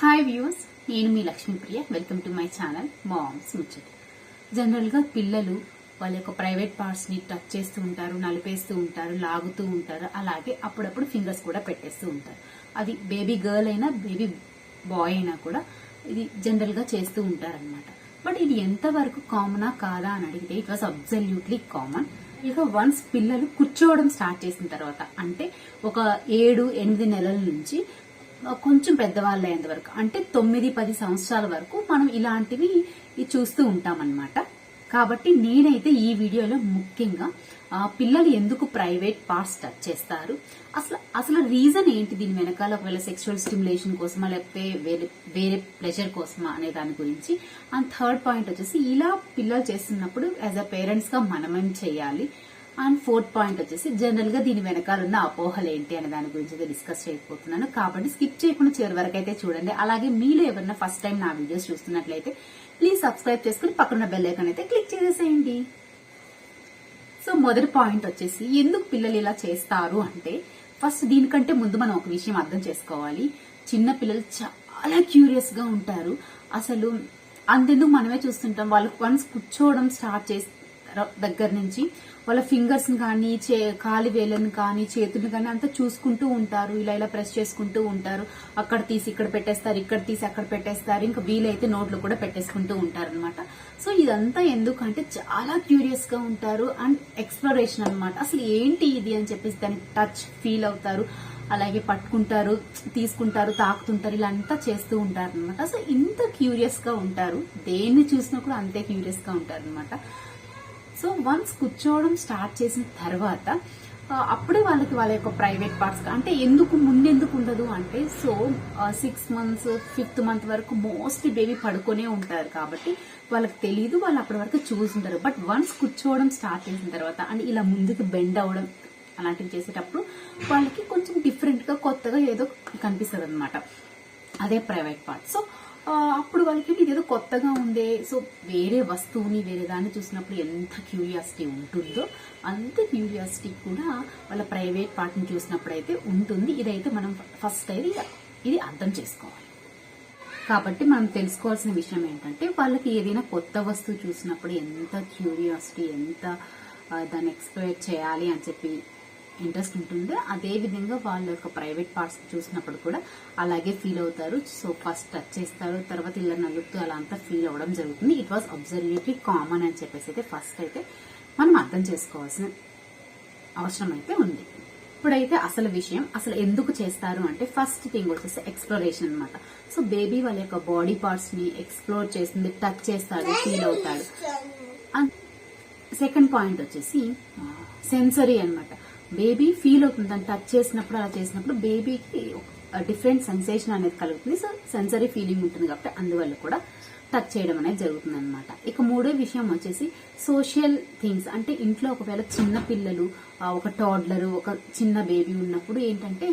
Hi views, నేను మీ Lakshmipriya. Welcome to my channel moms ముచ్చట. జనరల్ గా పిల్లలు వాళ్ళ యొక్క ప్రైవేట్ పార్ట్స్ ని టచ్ చేస్తూ ఉంటారు, నలిపేస్తూ ఉంటారు, లాగుతూ ఉంటారు. అలాగే అప్పుడప్పుడు ఫింగర్స్ కూడా పెట్టేస్తూ ఉంటారు. అది బేబీ గర్ల్ అయినా బేబీ బాయ్ అయినా కూడా ఇది జనరల్ గా చేస్తూ ఉంటారు అనమాట. బట్ ఇది ఎంతవరకు కామనా కాదా అని అడిగితే ఇట్ వాజ్ అబ్సల్యూట్లీ కామన్. ఇక వన్స్ పిల్లలు కూర్చోవడం స్టార్ట్ చేసిన తర్వాత, అంటే ఒక 7-8 నెలల నుంచి కొంచెం పెద్దవాళ్ళు అయ్యేంత వరకు, అంటే 9-10 సంవత్సరాల వరకు మనం ఇలాంటివి చూస్తూ ఉంటాం అన్నమాట. కాబట్టి నేనైతే ఈ వీడియోలో ముఖ్యంగా పిల్లలు ఎందుకు ప్రైవేట్ పార్ట్స్ టచ్ చేస్తారు, అసలు రీజన్ ఏంటి, దీని వెనకాల ఒకవేళ సెక్షువల్ స్టిమ్యులేషన్ కోసమా లేకపోతే వేరే ప్లెజర్ కోసమా అనే దాని గురించి. అండ్ థర్డ్ పాయింట్ వచ్చేసి ఇలా పిల్లలు చేస్తున్నప్పుడు యాజ్ అ పేరెంట్స్ గా మనమేం చేయాలి. అండ్ ఫోర్త్ పాయింట్ వచ్చేసి జనరల్ గా దీని వెనకాల ఉన్న అపోహలు ఏంటి అనే దాని గురించి అయితే డిస్కస్ చేయకపోతున్నాను. కాబట్టి స్కిప్ చేయకుండా చివరి వరకు అయితే చూడండి. అలాగే మీలో ఎవరైనా ఫస్ట్ టైం నా వీడియోస్ చూస్తున్నట్లయితే ప్లీజ్ సబ్స్క్రైబ్ చేసుకుని పక్కన బెల్ ఐకాన్ అయితే క్లిక్ చేసేసేయండి. సో మొదటి పాయింట్ వచ్చేసి ఎందుకు పిల్లలు ఇలా చేస్తారు అంటే, ఫస్ట్ దీనికంటే ముందు మనం ఒక విషయం అర్థం చేసుకోవాలి. చిన్న పిల్లలు చాలా క్యూరియస్ గా ఉంటారు. అసలు అంతెందుకు మనమే చూస్తుంటాం, వాళ్ళు వన్స్ కూర్చోవడం స్టార్ట్ చేసి దగ్గర నుంచి వాళ్ళ ఫింగర్స్ ని కానీ కాలి వేళ్ళని కానీ చేతులను కానీ అంతా చూసుకుంటూ ఉంటారు. ఇలా ప్రెస్ చేసుకుంటూ ఉంటారు. అక్కడ తీసి ఇక్కడ పెట్టేస్తారు, ఇక్కడ తీసి అక్కడ పెట్టేస్తారు, ఇంకా వీలైతే నోట్లో కూడా పెట్టేసుకుంటూ ఉంటారు అనమాట. సో ఇదంతా ఎందుకంటే చాలా క్యూరియస్ గా ఉంటారు అండ్ ఎక్స్ప్లోరేషన్ అనమాట. అసలు ఏంటి ఇది అని చెప్పేసి దాన్ని టచ్ ఫీల్ అవుతారు, అలాగే పట్టుకుంటారు, తీసుకుంటారు, తాకుతుంటారు, ఇలా అంతా చేస్తూ ఉంటారు అనమాట. సో ఇంత క్యూరియస్ గా ఉంటారు, దేన్ని చూసినా కూడా అంతే క్యూరియస్ గా ఉంటారు అనమాట. సో వన్స్ కూర్చోవడం స్టార్ట్ చేసిన తర్వాత అప్పుడే వాళ్ళకి వాళ్ళ యొక్క ప్రైవేట్ పార్ట్స్, అంటే ముందెందుకు ఉండదు అంటే, సో 6 months 5th month వరకు మోస్ట్లీ బేబీ పడుకునే ఉంటారు కాబట్టి వాళ్ళకి తెలియదు, వాళ్ళు అప్పటి వరకు చూసుంటారు. బట్ వన్స్ కూర్చోవడం స్టార్ట్ చేసిన తర్వాత అండ్ ఇలా ముందుకు బెండ్ అవ్వడం అలాంటివి చేసేటప్పుడు వాళ్ళకి కొంచెం డిఫరెంట్ గా కొత్తగా ఏదో కనిపిస్తుంది అనమాట, అదే ప్రైవేట్ పార్ట్. సో అప్పుడు వాళ్ళకి ఇదేదో కొత్తగా ఉందే, సో వేరే వస్తువుని వేరే దాన్ని చూసినప్పుడు ఎంత క్యూరియాసిటీ ఉంటుందో అంత క్యూరియాసిటీ కూడా వాళ్ళ ప్రైవేట్ పార్ట్ ని చూసినప్పుడు అయితే ఉంటుంది. ఇదైతే మనం ఫస్ట్ అయితే ఇది అర్థం చేసుకోవాలి. కాబట్టి మనం తెలుసుకోవాల్సిన విషయం ఏంటంటే, వాళ్ళకి ఏదైనా కొత్త వస్తువు చూసినప్పుడు ఎంత క్యూరియాసిటీ, ఎంత దాన్ని ఎక్స్ప్లోర్ చేయాలి అని చెప్పి ఇంట్రెస్ట్ ఉంటుందో, అదే విధంగా వాళ్ళ యొక్క ప్రైవేట్ పార్ట్స్ చూసినప్పుడు కూడా అలాగే ఫీల్ అవుతారు. సో ఫస్ట్ టచ్ చేస్తారు, తర్వాత ఇలా నలుపుతూ అలా అంతా ఫీల్ అవ్వడం జరుగుతుంది. ఇట్ వాజ్ అబ్సల్యూట్లీ కామన్ అని చెప్పేసి అయితే ఫస్ట్ అయితే మనం అర్థం చేసుకోవాల్సిన అవసరం అయితే ఉంది. ఇప్పుడైతే అసలు విషయం, అసలు ఎందుకు చేస్తారు అంటే, ఫస్ట్ థింగ్ వచ్చేసి ఎక్స్ప్లోరేషన్ అనమాట. సో బేబీ వాళ్ళ యొక్క బాడీ పార్ట్స్ ని ఎక్స్ప్లోర్ చేస్తుంది, టచ్ చేస్తాడు, ఫీల్ అవుతాడు. అండ్ సెకండ్ పాయింట్ వచ్చేసి సెన్సరీ అనమాట. బేబీ ఫీల్ అవుతుంది, దాన్ని టచ్ చేసినప్పుడు అలా చేసినప్పుడు బేబీకి డిఫరెంట్ సెన్సేషన్ అనేది కలుగుతుంది. సో సెన్సరీ ఫీలింగ్ ఉంటుంది కాబట్టి అందువల్ల కూడా టచ్ చేయడం అనేది జరుగుతుంది అనమాట. ఇక మూడో విషయం వచ్చేసి సోషల్ థింగ్స్, అంటే ఇంట్లో ఒకవేళ చిన్న పిల్లలు, ఒక టాడ్లర్, ఒక చిన్న బేబీ ఉన్నప్పుడు ఏంటంటే,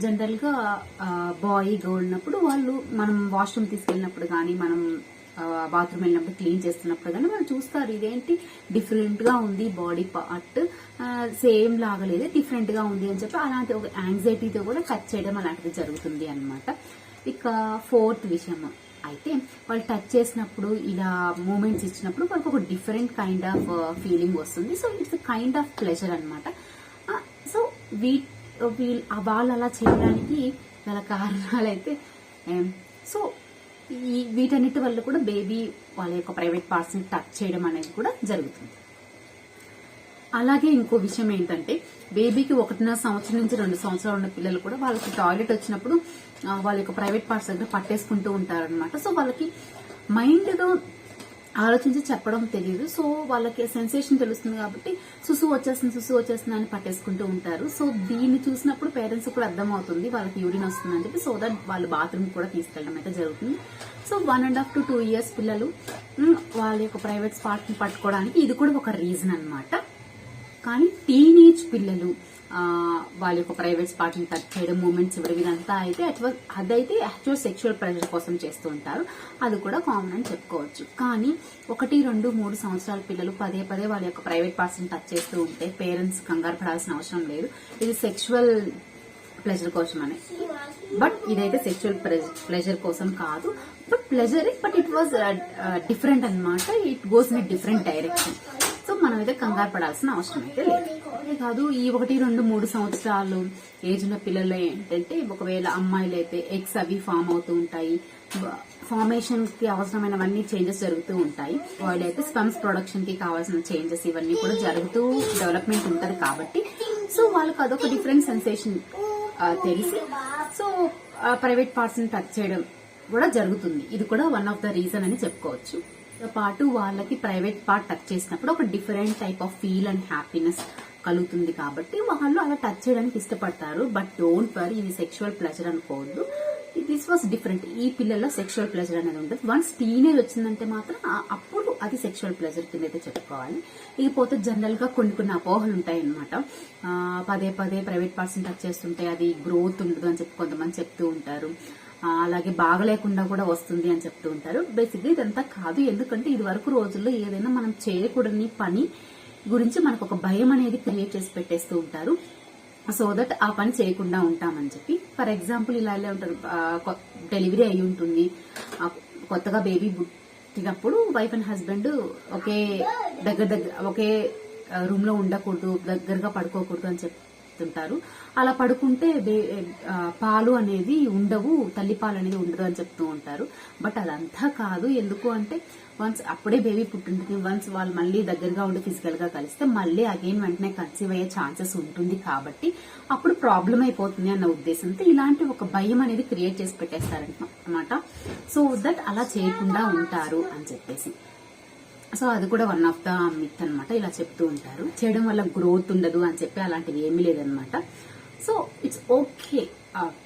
జనరల్ గా బాయ్ గర్ల్ ఉన్నప్పుడు వాళ్ళు మనం వాష్రూమ్ తీసుకెళ్ళినప్పుడు కానీ, మనం బాత్రూమ్ వెళ్ళినప్పుడు క్లీన్ చేస్తున్నప్పుడు కానీ వాళ్ళు చూస్తారు, ఇదేంటి డిఫరెంట్ గా ఉంది బాడీ పార్ట్, సేమ్ లాగలేదు, డిఫరెంట్ గా ఉంది అని చెప్పి అలాంటి ఒక యాంగ్జైటీతో కూడా టచ్ చేయడం అలాంటిది జరుగుతుంది అనమాట. ఇక ఫోర్త్ విషయం అయితే, వాళ్ళు టచ్ చేసినప్పుడు ఇలా మూమెంట్స్ ఇచ్చినప్పుడు వాళ్ళకి ఒక డిఫరెంట్ కైండ్ ఆఫ్ ఫీలింగ్ వస్తుంది. So it's kind of pleasure అనమాట. సో వాళ్ళు అలా చేయడానికి గల కారణాలు అయితే, సో వీటన్నిటి వల్ల కూడా బేబీ వాళ్ళ యొక్క ప్రైవేట్ పార్ట్స్ ని టచ్ చేయడం అనేది కూడా జరుగుతుంది. అలాగే ఇంకో విషయం ఏంటంటే, బేబీకి 1.5 సంవత్సరం నుంచి 2 సంవత్సరాలు ఉన్న పిల్లలు కూడా వాళ్ళకి టాయిలెట్ వచ్చినప్పుడు వాళ్ళ యొక్క ప్రైవేట్ పార్ట్స్ దగ్గర పట్టేసుకుంటూ ఉంటారనమాట. సో వాళ్ళకి మైండ్ తో ఆలోచించి చెప్పడం తెలియదు. సో వాళ్ళకి సెన్సేషన్ తెలుస్తుంది కాబట్టి సుసు వచ్చేస్తుంది అని పట్టేసుకుంటూ ఉంటారు. సో దీన్ని చూసినప్పుడు పేరెంట్స్ కూడా అర్థం అవుతుంది వాళ్ళకి యూరిన్ వస్తుంది అని చెప్పి, సో దట్ వాళ్ళు బాత్రూమ్ కూడా తీసుకెళ్ళడం అయితే జరుగుతుంది. సో 1.5 to 2 years పిల్లలు వాళ్ళ యొక్క ప్రైవేట్ పార్ట్ ని పట్టుకోవడానికి ఇది కూడా ఒక రీజన్ అనమాట. కానీ టీనేజ్ పిల్లలు వాళ్ళ యొక్క ప్రైవేట్ పార్ట్ ని టచ్ చేయడం, మూమెంట్స్ ఇవ్వడం, ఇదంతా అయితే అదైతే యాక్చువల్ సెక్షువల్ ప్రెజర్ కోసం చేస్తూ ఉంటారు. అది కూడా కామన్ అని చెప్పుకోవచ్చు. కానీ 1, 2, 3 సంవత్సరాల పిల్లలు పదే వాళ్ళ యొక్క ప్రైవేట్ పార్ట్స్ ని టచ్ చేస్తూ ఉంటే పేరెంట్స్ కంగారు పడాల్సిన అవసరం లేదు. ఇది సెక్షువల్ ప్లెజర్ కోసం అని. బట్ ఇదైతే సెక్షువల్ ప్లెజర్ కోసం కాదు, but pleasure, but it was different అన్నమాట. It goes in different direction. So మనమైతే కంగారు పడాల్సిన అవసరం అయితే లేదు. అదే కాదు, ఈ 1, 2, 3 సంవత్సరాలు ఏజ్ ఉన్న పిల్లలు ఏంటంటే, ఒకవేళ అమ్మాయిలు అయితే ఎగ్స్ అవి ఫామ్ అవుతూ ఉంటాయి, ఫార్మేషన్ కి అవసరమైనవన్నీ చేంజెస్ జరుగుతూ ఉంటాయి. వాళ్ళైతే స్పమ్స్ ప్రొడక్షన్ కి కావాల్సిన చేంజెస్ ఇవన్నీ కూడా జరుగుతూ డెవలప్మెంట్ ఉంటది కాబట్టి, సో వాళ్ళకి అదొక డిఫరెంట్ సెన్సేషన్ తెలిసి, సో ప్రైవేట్ పార్ట్స్ ని టచ్ చేయడం కూడా జరుగుతుంది. ఇది కూడా వన్ ఆఫ్ ద రీజన్ అని చెప్పుకోవచ్చు. తో పాటు వాళ్ళకి ప్రైవేట్ పార్ట్ టచ్ చేసినప్పుడు ఒక different type of feel and happiness కలుగుతుంది కాబట్టి వాళ్ళు అలా టచ్ చేయడానికి ఇష్టపడతారు. బట్ డోంట్ వరీ, ఇది సెక్షువల్ ప్లెజర్ అనుకోవద్దు. This was different. ఈ పిల్లల్లో సెక్షువల్ ప్లెజర్ అనేది ఉంటుంది. వన్స్ టీనేజ్ వచ్చిందంటే మాత్రం అప్పుడు అది సెక్షువల్ ప్లెజర్ కింద అయితే చెప్పుకోవాలి. ఇకపోతే జనరల్ గా కొన్ని అపోహలు ఉంటాయి అనమాట. పదే ప్రైవేట్ పార్ట్స్ టచ్ చేస్తుంటే అది గ్రోత్ ఉండదు అని చెప్పి కొంతమంది చెప్తూ ఉంటారు. అలాగే బాగలేకుండా కూడా వస్తుంది అని చెప్తూ ఉంటారు. బేసిక్గా ఇదంతా కాదు. ఎందుకంటే ఇది వరకు రోజుల్లో ఏదైనా మనం చేయకూడని పని గురించి మనకు ఒక భయం అనేది క్రియేట్ చేసి పెట్టేస్తూ ఉంటారు. సో దట్ ఆ పని చేయకుండా ఉంటామని చెప్పి. ఫర్ ఎగ్జాంపుల్ ఇలా ఉంటారు, డెలివరీ అయి ఉంటుంది, కొత్తగా బేబీ పుట్టినప్పుడు wife and husband okay okay room లో ఉండకూడదు, దగ్గరగా పడుకోకూడదు అని చెప్తుంటారు. అలా పడుకుంటే పాలు అనేది ఉండవు, తల్లి పాలు అనేది ఉండదు అని చెప్తూ ఉంటారు. బట్ అదంతా కాదు. ఎందుకు అంటే, వన్స్ అప్పుడే బేబీ పుట్టింటుంది, వన్స్ వాళ్ళు మళ్ళీ దగ్గరగా ఉండి ఫిజికల్ గా కలిస్తే మళ్ళీ అగైన్ వెంటనే కన్సీవ్ అయ్యే ఛాన్సెస్ ఉంటుంది కాబట్టి అప్పుడు ప్రాబ్లం అయిపోతుంది అన్న ఉద్దేశంతో ఇలాంటి ఒక భయం అనేది క్రియేట్ చేసి పెట్టేస్తారనమాట. సో దట్ అలా చేయకుండా ఉంటారు అని చెప్పేసి. సో అది కూడా వన్ ఆఫ్ ద మిత్ అనమాట. ఇలా చెప్తూ ఉంటారు, చేయడం వల్ల గ్రోత్ ఉండదు అని చెప్పి అలాంటివి ఏమీ లేదనమాట. సో ఇట్స్ ఓకే,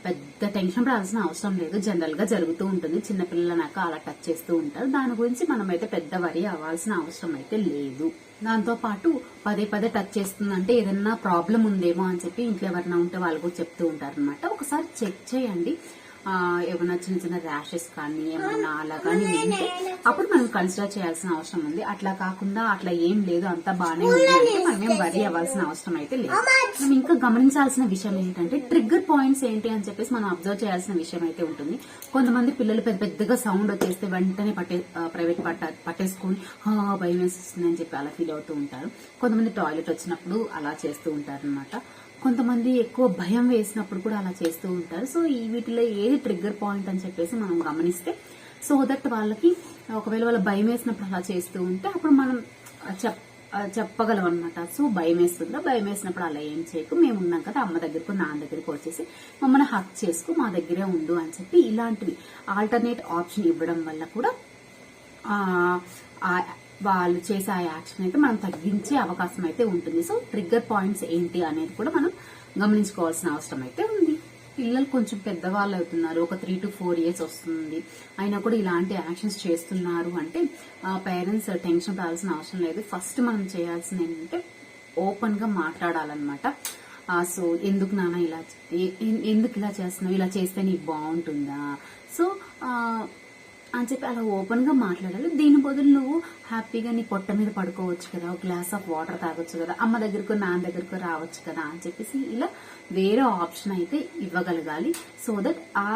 పెద్ద టెన్షన్ పడాల్సిన అవసరం లేదు. జనరల్ గా జరుగుతూ ఉంటుంది. చిన్నపిల్లలనాక అలా టచ్ చేస్తూ ఉంటారు. దాని గురించి మనం అయితే పెద్ద వరి అవ్వాల్సిన అవసరం అయితే లేదు. దాంతో పాటు పదే టచ్ చేస్తుందంటే ఏదన్నా ప్రాబ్లం ఉందేమో అని చెప్పి ఇంట్లో ఎవరైనా ఉంటే వాళ్ళు కూడా చెప్తూ ఉంటారు అనమాట. ఒకసారి చెక్ చేయండి. ఏమైనా చిన్న ర్యాషెస్ కానీ ఏమన్నా అలా కానీ ఉంటే అప్పుడు మనం కన్సిడర్ చేయాల్సిన అవసరం ఉంది. అట్లా కాకుండా అట్లా ఏం లేదు, అంతా బాగానే ఉంది అంటే మనమేం వరి అవ్వాల్సిన అవసరం అయితే లేదు. మనం ఇంకా గమనించాల్సిన విషయం ఏంటంటే, ట్రిగ్గర్ పాయింట్స్ ఏంటి అని చెప్పేసి మనం అబ్జర్వ్ చేయాల్సిన విషయం అయితే ఉంటుంది. కొంతమంది పిల్లలు పెద్దగా సౌండ్ వచ్చేస్తే వెంటనే ప్రైవేట్ పట్టేసుకుని భయం వేస్తుంది అని చెప్పి అలా ఫీల్ అవుతూ ఉంటారు. కొంతమంది టాయిలెట్ వచ్చినప్పుడు అలా చేస్తూ ఉంటారు అనమాట. కొంతమంది ఎక్కువ భయం వేసినప్పుడు కూడా అలా చేస్తూ ఉంటారు. సో ఈ వీటిలో ఏది ట్రిగ్గర్ పాయింట్ అని చెప్పేసి మనం గమనిస్తే, సో దట్ వాళ్ళకి ఒకవేళ వాళ్ళ భయం వేసినప్పుడు అలా చేస్తూ ఉంటే అప్పుడు మనం చెప్పగలం అనమాట. సో భయం వేస్తుందా, భయం వేసినప్పుడు అలా ఏం చేయకు, మేము ఉన్నాం కదా, అమ్మ దగ్గరకు నాన్న దగ్గరకు వచ్చేసి మమ్మల్ని హక్ చేసుకో, మా దగ్గరే ఉండు అని చెప్పి ఇలాంటివి ఆల్టర్నేట్ ఆప్షన్ ఇవ్వడం వల్ల కూడా వాళ్ళు చేసే ఆ యాక్షన్ అయితే మనం తగ్గించే అవకాశం అయితే ఉంటుంది. సో ట్రిగ్గర్ పాయింట్స్ ఏంటి అనేది కూడా మనం గమనించుకోవాల్సిన అవసరం అయితే ఉంది. పిల్లలు కొంచెం పెద్దవాళ్ళు అవుతున్నారు, ఒక 3 to 4 years వస్తుంది, అయినా కూడా ఇలాంటి యాక్షన్స్ చేస్తున్నారు అంటే పేరెంట్స్ టెన్షన్ పడాల్సిన అవసరం లేదు. ఫస్ట్ మనం చేయాల్సింది ఏంటంటే ఓపెన్ గా మాట్లాడాలన్నమాట. సో ఎందుకు నాన్న ఇలా, ఎందుకు ఇలా చేస్తున్నావు, ఇలా చేస్తే నీకు బాగుంటుందా, సో అని చెప్పి అలా ఓపెన్ గా మాట్లాడాలి. దీని బదులు నువ్వు హ్యాపీగా నీ పొట్ట మీద పడుకోవచ్చు కదా, ఒక గ్లాస్ ఆఫ్ వాటర్ తాగొచ్చు కదా, అమ్మ దగ్గరకు నాన్న దగ్గరకు రావచ్చు కదా అని చెప్పేసి ఇలా వేరే ఆప్షన్ అయితే ఇవ్వగలగాలి. సో దట్ ఆ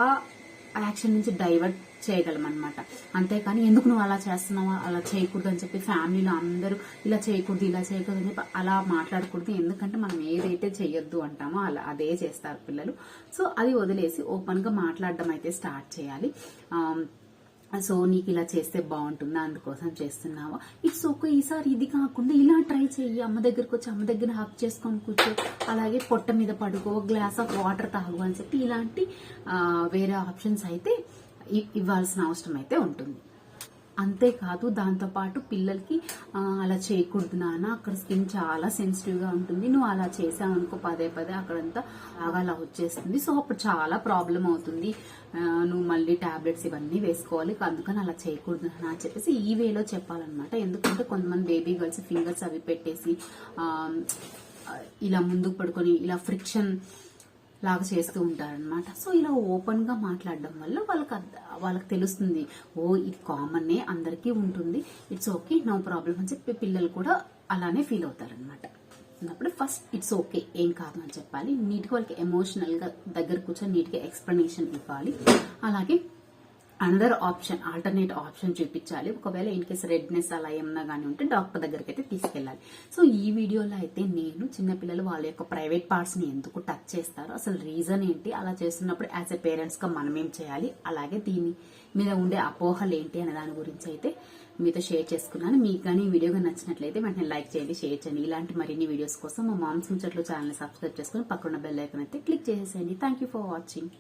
యాక్షన్ నుంచి డైవర్ట్ చేయగలం అనమాట. అంతేకాని ఎందుకు నువ్వు అలా చేస్తున్నావా, అలా చేయకూడదు అని చెప్పి ఫ్యామిలీలో అందరూ ఇలా చేయకూడదు అని చెప్పి అలా మాట్లాడకూడదు. ఎందుకంటే మనం ఏదైతే చెయ్యొద్దు అంటామో అలా అదే చేస్తారు పిల్లలు. సో అది వదిలేసి ఓపెన్ గా మాట్లాడడం అయితే స్టార్ట్ చేయాలి. సో నీకు ఇలా చేస్తే బాగుంటుందా, అందుకోసం చేస్తున్నావా, ఇట్స్ ఓకే, ఈసారి ఇది కాకుండా ఇలా ట్రై చెయ్యి, అమ్మ దగ్గరకు వచ్చి అమ్మ దగ్గర హక్ చేసుకొని కూర్చో, అలాగే పొట్ట మీద పడుకో, గ్లాస్ ఆఫ్ వాటర్ తాగు అని చెప్పి ఇలాంటి వేరే ఆప్షన్స్ అయితే ఇవ్వాల్సిన అవసరం అయితే ఉంటుంది. అంతేకాదు దాంతోపాటు పిల్లలకి అలా చేయకూడదు నాన్న, అక్కడ స్కిన్ చాలా సెన్సిటివ్ గా ఉంటుంది, నువ్వు అలా చేసావు అనుకో పదే అక్కడంతా బాగా అలా వచ్చేస్తుంది, సో అప్పుడు చాలా ప్రాబ్లం అవుతుంది, నువ్వు మళ్ళీ టాబ్లెట్స్ ఇవన్నీ వేసుకోవాలి, అందుకని అలా చేయకూడదు నాన్న అని చెప్పేసి ఈ వేలో చెప్పాలన్నమాట. ఎందుకంటే కొంతమంది బేబీ గర్ల్స్ ఫింగర్స్ అవి పెట్టేసి ఇలా ముందుకు పడుకొని ఇలా ఫ్రిక్షన్ లాగా చేస్తూ ఉంటారనమాట. సో ఇలా ఓపెన్ గా మాట్లాడడం వల్ల వాళ్ళకి తెలుస్తుంది, ఓ ఇది కామన్, అందరికీ ఉంటుంది, ఇట్స్ ఓకే, నో ప్రాబ్లం అని చెప్పి పిల్లలు కూడా అలానే ఫీల్ అవుతారనమాట. చెప్తున్నప్పుడు ఫస్ట్ ఇట్స్ ఓకే, ఏం కాదు అని చెప్పాలి. నీట్గా వాళ్ళకి ఎమోషనల్గా దగ్గర కూర్చొని నీట్గా ఎక్స్ప్లెనేషన్ ఇవ్వాలి. అలాగే అనదర్ ఆప్షన్, ఆల్టర్నేట్ ఆప్షన్ చూపించాలి. ఒకవేళ ఇన్ కేసు రెడ్నెస్ అలా ఏమన్నా కానీ ఉంటే డాక్టర్ దగ్గరికి అయితే తీసుకెళ్ళాలి. సో ఈ వీడియోలో అయితే నేను చిన్నపిల్లలు వాళ్ళ యొక్క ప్రైవేట్ పార్ట్స్ ని ఎందుకు టచ్ చేస్తారో, అసలు రీజన్ ఏంటి, అలా చేస్తున్నప్పుడు యాజ్ ఎ పేరెంట్స్ గా మనం ఏం చేయాలి, అలాగే దీని మీద ఉండే అపోహలు ఏంటి అనే దాని గురించి అయితే మీతో షేర్ చేసుకున్నాను. మీకు కానీ ఈ వీడియోగా నచ్చినట్లయితే వెంటనే లైక్ చేయండి, షేర్ చేయండి. ఇలాంటి మరిన్ని వీడియోస్ కోసం మా మామ్స్ ముచ్చట్లు ఛానల్ సబ్స్క్రైబ్ చేసుకుని పక్కన బెల్ ఐకాన్ అయితే క్లిక్ చేసేయండి. Thank you for watching.